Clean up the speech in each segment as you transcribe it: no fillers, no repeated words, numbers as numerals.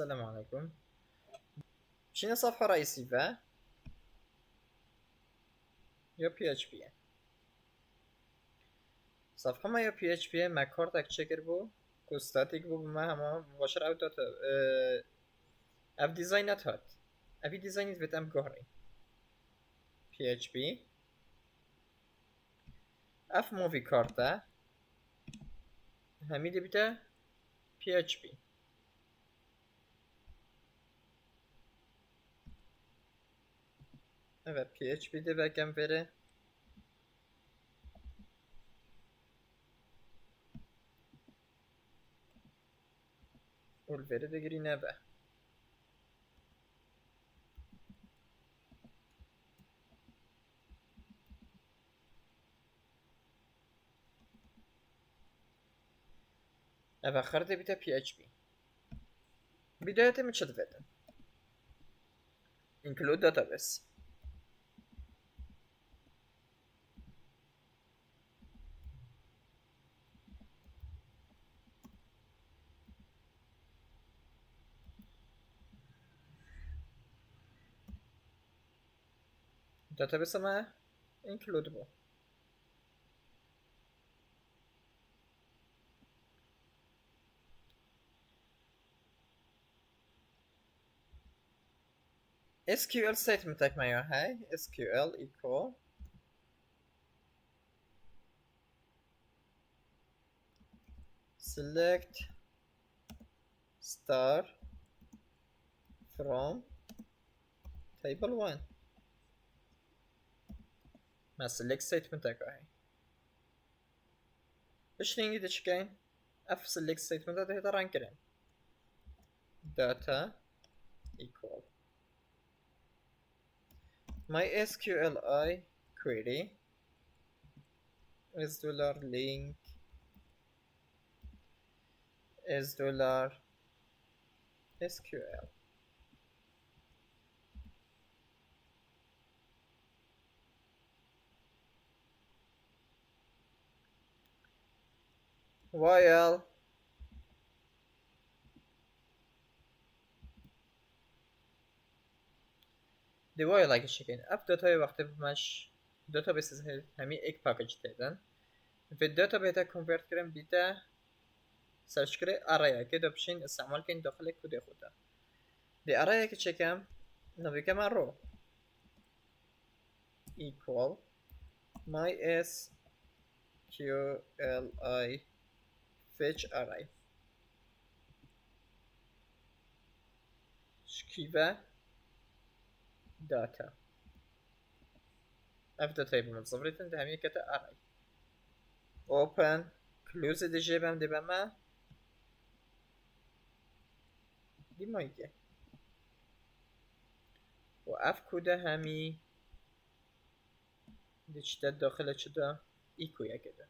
السلام عليكم. مشينا صفحة رئيسية یا PHP صفحه ما یا PHP ما کارتک چکر بو که استاتیک بو ما همه مباشر او داتا اف دیزاینت هات افی دیزاینت بتم گهری PHP اف مووی کارتا همیده بیته PHP evet PHP'de backend veri والveri de girine be. Evet خرده بیته PHP بداية من شد فيدن include database database ما include بو SQL statement'ek ما هاي SQL equal select star from table 1 ما select statement'ek هاي ايش نيجي تشكين اف select statement ده هذا رانكرين data equal my SQLi query is $link is $SQL while the while like chicken اف داتا وقتی بمش داتا بیس همی ایک پاکج دیدن و داتا بیتا کنورت کرن بیتا سرچ کرے اریا که دبشین استعمال کن داخل کد خدا دی اریا که چکم نوی که من رو equal my SQLi fetch array شکیوه data اف داتا بمن صفرتن ده همیه کتا array open close دی جیبم دی بما دی مایگه و اف کده همی دی چتا داخل چدا ایکو یا کده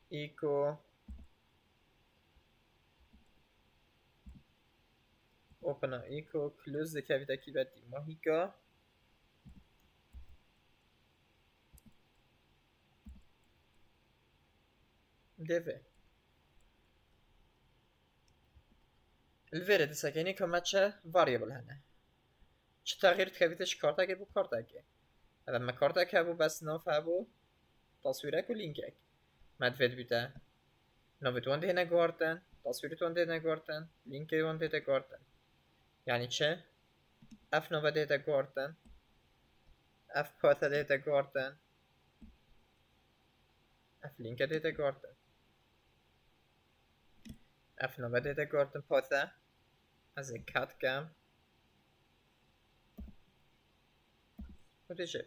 ایکو open ایکو close دی که کی بعد دی ماهیگا دیوه الفيري تساكيني كماتشا variable هنا چه تغییر تکبیتش کارتاکه بو کارتاکه لما کارتاکه بو بس ناف هبو تصویرک و لینکک مدفت بیته نافت وانده هنه گوارتن تصویرت وانده هنه گوارتن لینک وانده هنه گوارتن یعنی چه؟ اف نافت هنه گوارتن اف پاتا هنه گوارتن اف لینک هنه گوارتن اف نافت هنه گوارتن پاتا از این کات کم متجه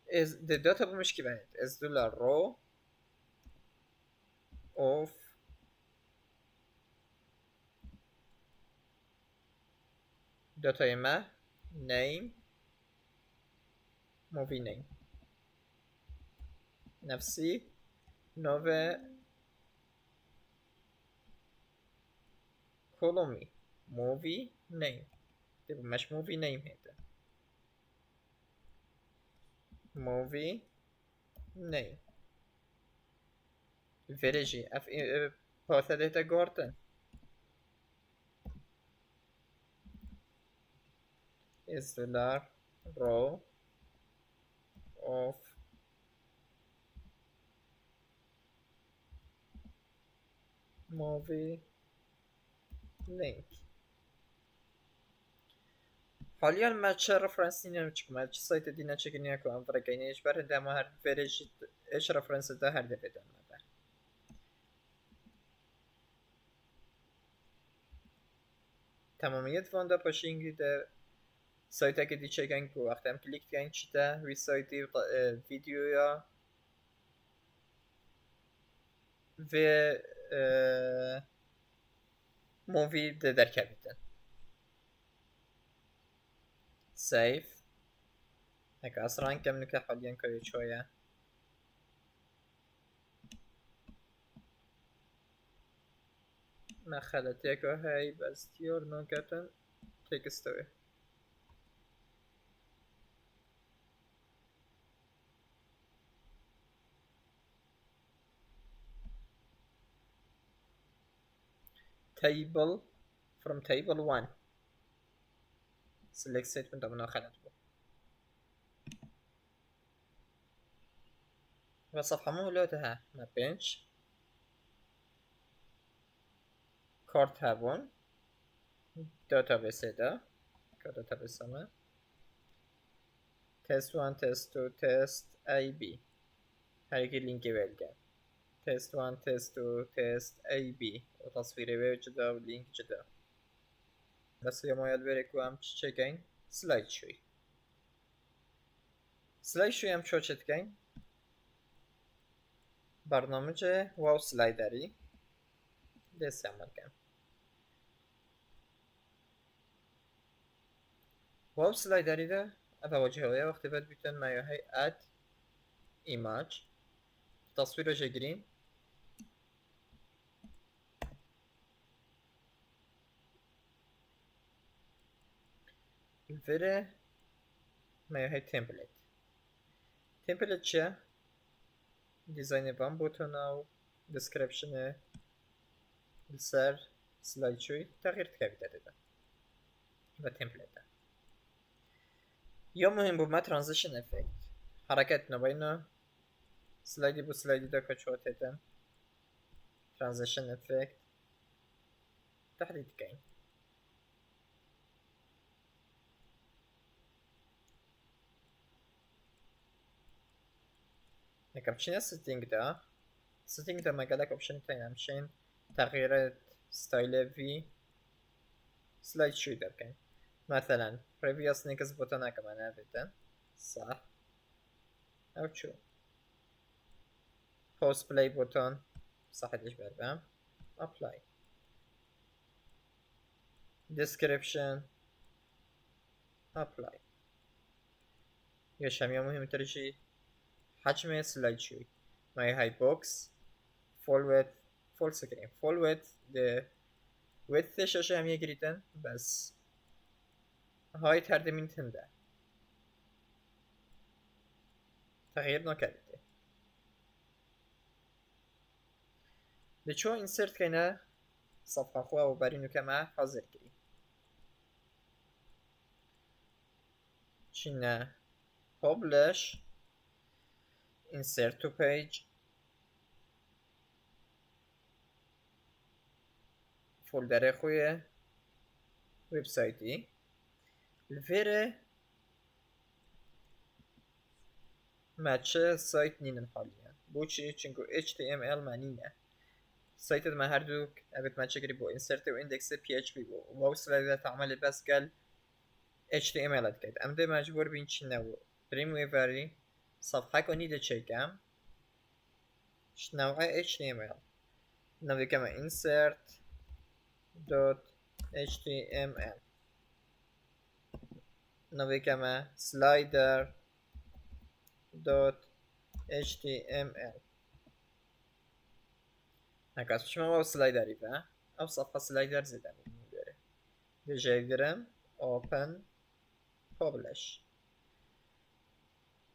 is the data بومش کی باید is $row of data ما name movie name نفسی نوع کلومی movie name ده بومش movie name هیده movie name الفيريجي اف باثا ديتا جورتن is the row of movie link. حاليا ما تشي رفرنس نينا مچك ما تشي سايت دينا چك نيا كو ام فرقيني ايش بار دا ما هر فيريجي ايش رفرنس دا هر دفع دا ما دا تمامیت وان دا پاشینگی دا سایت که دی چکن کو وقتی هم کلیک کن چی دا وی سایتی ویدیو یا و مووی ده در کبیدن سیف هکا اصران کم نکه حالیا که چویا ما خلطی که هی بس دیار نکتن تکستوی table from table 1 select statement من خلط بو وصفحة مولوتها ما bench کارت هبون database دا که database همه test 1 test 2 test AB هر یکی لینکی بلگن test 1 test 2 test AB و تصویر ویو جدا و لینک جدا بس یه مایل بره که هم چه گین سلاید شوی سلاید شوی هم چه گین برنامه واو سلایدری دست عمل کن واو سلایدری ده اپا واجه های وقتی باید بیتن مایه های اد ایماج تصویر رو جگرین الفره مایه های تمپلیت چه دیزاین وان بوتون او دسکریپشن سر سلاید شوی تغییر تکبی داده ده و تمپلیت ده یا مهم بود ما ترانزیشن افکت حرکت نباینو سلایدی بو سلایدی دا کچوه تیدن ترانزیشن افکت تحدید کن یکم چینه ستینگ دا مگلک اپشن تاین همچین تغییر ستایل وی سلاید شوی در کن مثلا previous next بوتون اگه من ندیدن صح او چو post play بوتون صحتش بربم apply description apply یا شمیه مهمتر چی حجم سلاید شوی my high box full screen full width the width شاشه هم گریدن بس هایت هر دمین تنده تغییر نکرده ده چو انسرت کنه صفحه خواه و برینو که ما حاضر کری چینه publish insert to page فولدر خوی ویبسایتی الفيري ماتشه سایت نینن حاليا بوچی چنگو HTML معنینه سایت ما هر دوك ابت ماتشه گری بو insert و index PHP بو واو سلايدة تعمل بس قال HTML اتكاد ام ده مجبور بين چنه و Dreamweaver صفحه کنی ده چکم نوع HTML نوعی کما insert .html نوعی کما slider .html هکاس شما واو سلایدری و او صفحه سلایدر زدم میبره دیجا گرم open publish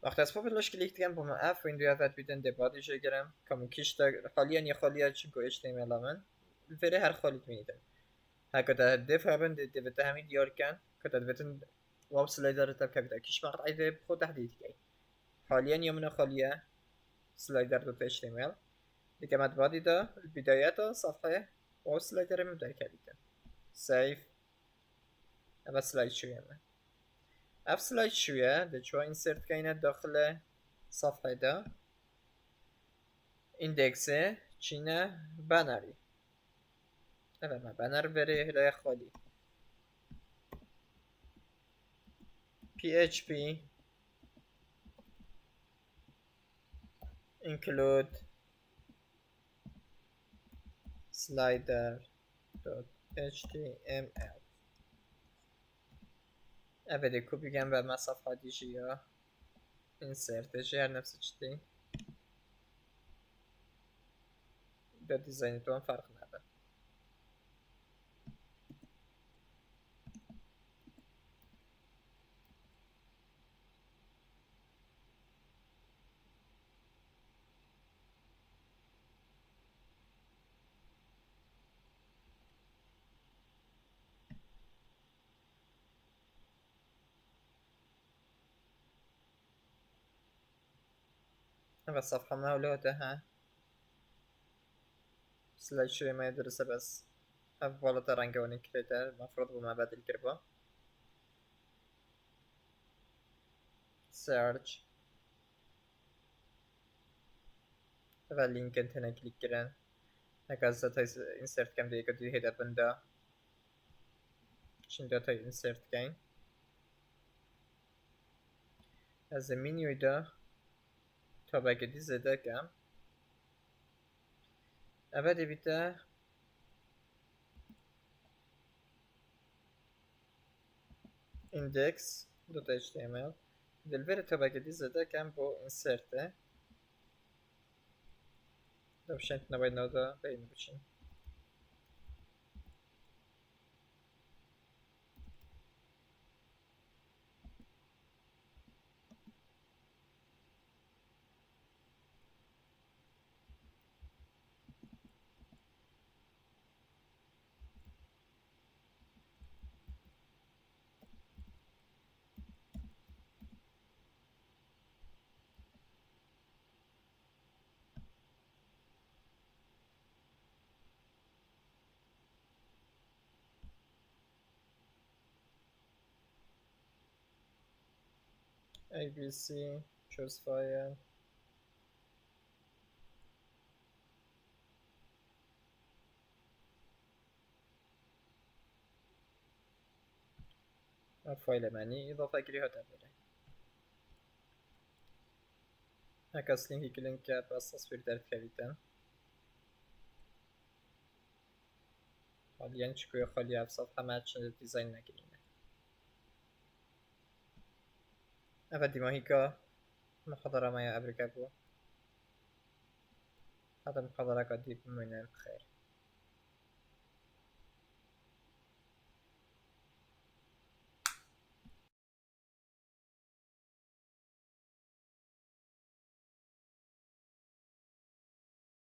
وقتی از بلش کلیک کردم با من اف ویندو افت بیدن دبادی جگرم کامو کیشتا حاليا يا خاليا چنكو HTML من الفيري هر خاليت مينيدن هكذا ديف هابن دي بتهمي ديار كان كده بتن واو سلايدر تب كبدا كيش مقطع عيد بخود تحديد كي حاليا يومنا خالية سلايدر دوت HTML دي كمان بعدي ده البدايات صفحة واو سلايدر مبدأ كبدا سيف أبى سلايد شوية ما اف سلايد شوية ده شو انسرت كاينة داخل صفحة ده اندكسه چینه بانری evet ما بانر بره هلای خالی php include slider.html evet de بگم و من صفحه دیجی یا insert هر نفس چیزی به دیزاین تو هم فرق نداره و صفحه مولوده ها سلاید شوی ما درسته بس اول رنگوانی کلیتر مفروض بما بدل کربا search و لینک انتنا کلیک کردن هكذا تا insert كم دقيقة دي هيدا بندا شندا تا insert كاين از المنيو دا تا بقى دي زدا كم أبدي بتا index.html دلوقتي تا بقى دي زدا كم بو insert ده بشنت نباید نودا بين بشين ABC choose file فایل معنی اضافه کری هات بره هكذا لینکی که لینک کرد بس تصویر در کردن حالیان چکوی خالی اف صفحه مچ دیزاین نگیرینه أبدي ما هيك محاضرة ما أبرك أبو هذا محاضرة قد يكون من الخير